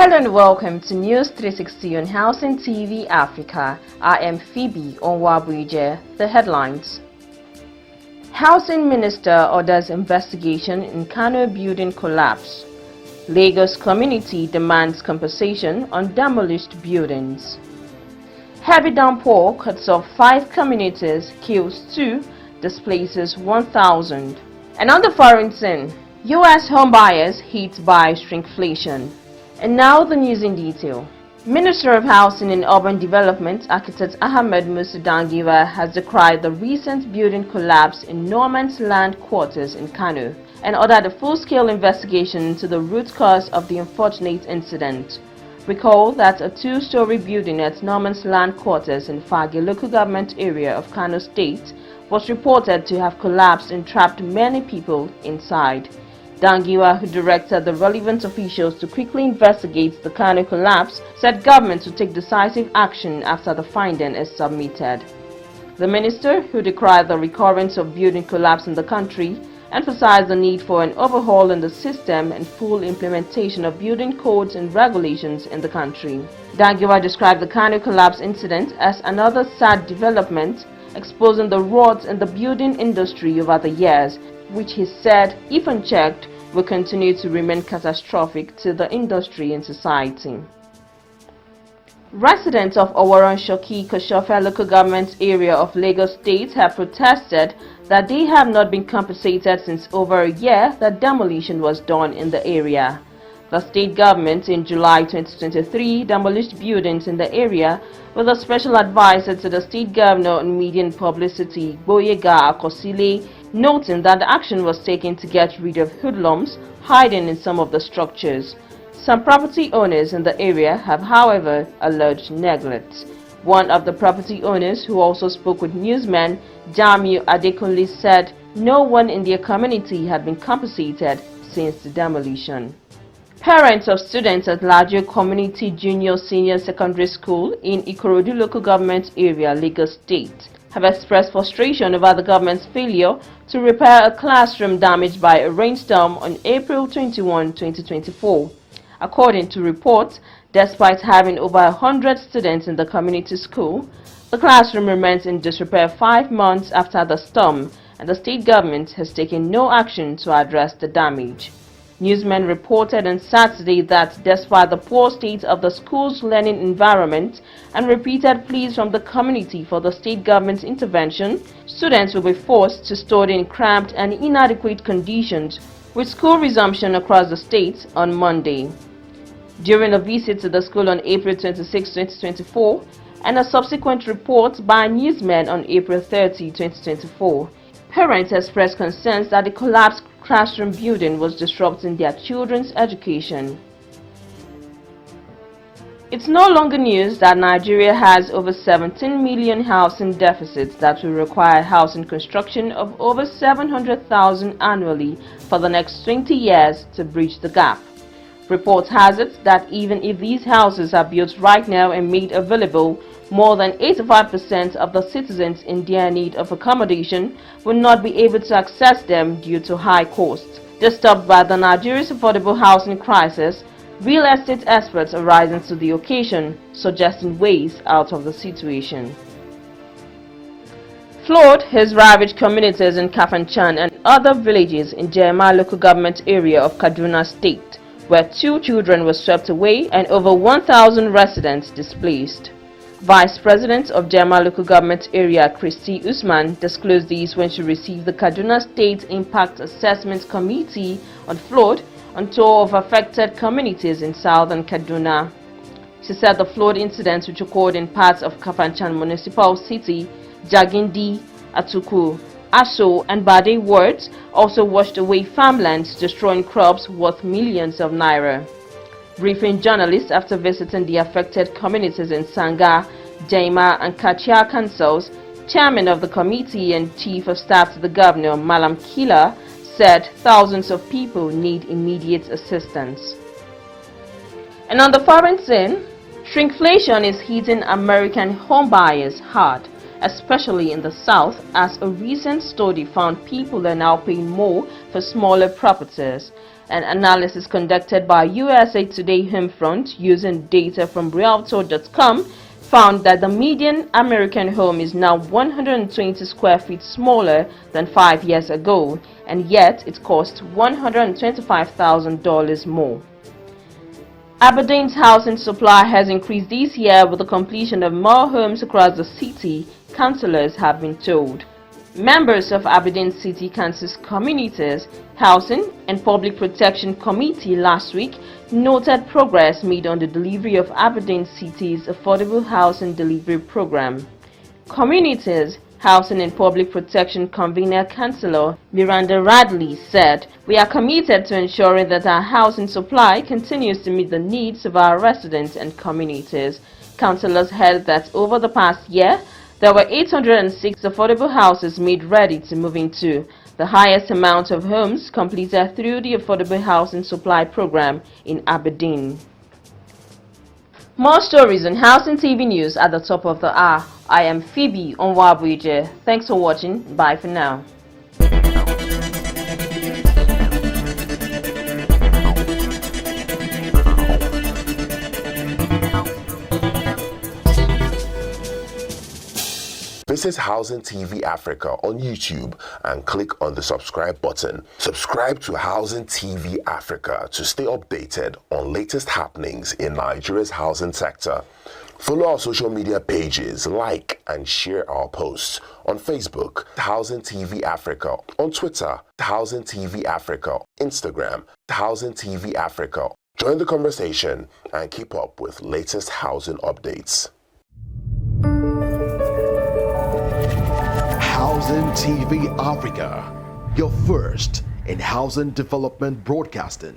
Hello and welcome to News 360 on Housing TV Africa. I am Phoebe Onwabuije. The headlines. Housing Minister orders investigation in Kano building collapse. Lagos community demands compensation on demolished buildings. Heavy downpour cuts off 5 communities, kills 2, displaces 1,000. And on the foreign scene, U.S. homebuyers hit by shrinkflation. And now the news in detail. Minister of Housing and Urban Development, Architect Ahmed Musa Dangiwa, has decried the recent building collapse in Norman's Land quarters in Kano and ordered a full-scale investigation into the root cause of the unfortunate incident. Recall that a 2-story building at Norman's Land quarters in Fage local government area of Kano State was reported to have collapsed and trapped many people inside. Dangiwa, who directed the relevant officials to quickly investigate the Kano collapse, said government would take decisive action after the finding is submitted. The minister, who decried the recurrence of building collapse in the country, emphasized the need for an overhaul in the system and full implementation of building codes and regulations in the country. Dangiwa described the Kano collapse incident as another sad development, exposing the rot in the building industry over the years, which he said, if unchecked, will continue to remain catastrophic to the industry and society. Residents of Owaron Shoki Koshofe local government area of Lagos State have protested that they have not been compensated since over a year that demolition was done in the area. The state government in July 2023 demolished buildings in the area with a special advisor to the state governor on media and publicity, Boyega Akosile, noting that the action was taken to get rid of hoodlums hiding in some of the structures. Some property owners in the area have, however, alleged neglect. One of the property owners, who also spoke with newsmen, Jamiu Adekunle, said no one in their community had been compensated since the demolition. Parents of students at Lajo Community Junior Senior Secondary School in Ikorodu local government area, Lagos State, have expressed frustration over the government's failure to repair a classroom damaged by a rainstorm on April 21, 2024. According to reports, despite having over 100 students in the community school, the classroom remains in disrepair 5 months after the storm, and the state government has taken no action to address the damage. Newsmen reported on Saturday that despite the poor state of the school's learning environment and repeated pleas from the community for the state government's intervention, students will be forced to study in cramped and inadequate conditions, with school resumption across the state on Monday. During a visit to the school on April 26, 2024, and a subsequent report by newsmen on April 30, 2024, parents expressed concerns that the collapsed classroom building was disrupting their children's education. It's no longer news that Nigeria has over 17 million housing deficits that will require housing construction of over 700,000 annually for the next 20 years to bridge the gap. Report has it that even if these houses are built right now and made available, more than 85% of the citizens in their need of accommodation will not be able to access them due to high costs. Disturbed by the Nigeria's affordable housing crisis, real estate experts are rising to the occasion, suggesting ways out of the situation. Flood has ravaged communities in Kafanchan and other villages in Jema local government area of Kaduna State, where 2 children were swept away and over 1,000 residents displaced. Vice President of Jema local government area, Christy Usman, disclosed these when she received the Kaduna State Impact Assessment Committee on flood on tour of affected communities in southern Kaduna. She said the flood incidents which occurred in parts of Kafanchan Municipal City, Jagindi, Atuku, Aso and Bade wards also washed away farmlands, destroying crops worth millions of naira. Briefing journalists after visiting the affected communities in Sanga, Jema and Kachia councils, chairman of the committee and chief of staff to the governor, Malam Kila, said thousands of people need immediate assistance. And on the foreign scene, shrinkflation is hitting American homebuyers hard, especially in the South, as a recent study found people are now paying more for smaller properties. An analysis conducted by USA Today Homefront using data from Realtor.com found that the median American home is now 120 square feet smaller than 5 years ago, and yet it costs $125,000 more. Aberdeen's housing supply has increased this year with the completion of more homes across the city, councillors have been told. Members of Aberdeen City Council's Communities, Housing and Public Protection Committee last week noted progress made on the delivery of Aberdeen City's Affordable Housing Delivery Program. Communities, Housing and Public Protection Convener Councillor Miranda Radley said, "We are committed to ensuring that our housing supply continues to meet the needs of our residents and communities." Councillors held that over the past year, there were 806 affordable houses made ready to move into, the highest amount of homes completed through the Affordable Housing Supply Program in Aberdeen. More stories on Housing TV News at the top of the hour. I am Phoebe Onwabwije. Thanks for watching. Bye for now. Visit Housing TV Africa on YouTube and click on the subscribe button. Subscribe to Housing TV Africa to stay updated on latest happenings in Nigeria's housing sector. Follow our social media pages, like and share our posts on Facebook, Housing TV Africa, on Twitter, Housing TV Africa, Instagram, Housing TV Africa. Join the conversation and keep up with latest housing updates. Housing TV Africa, your first in housing development broadcasting.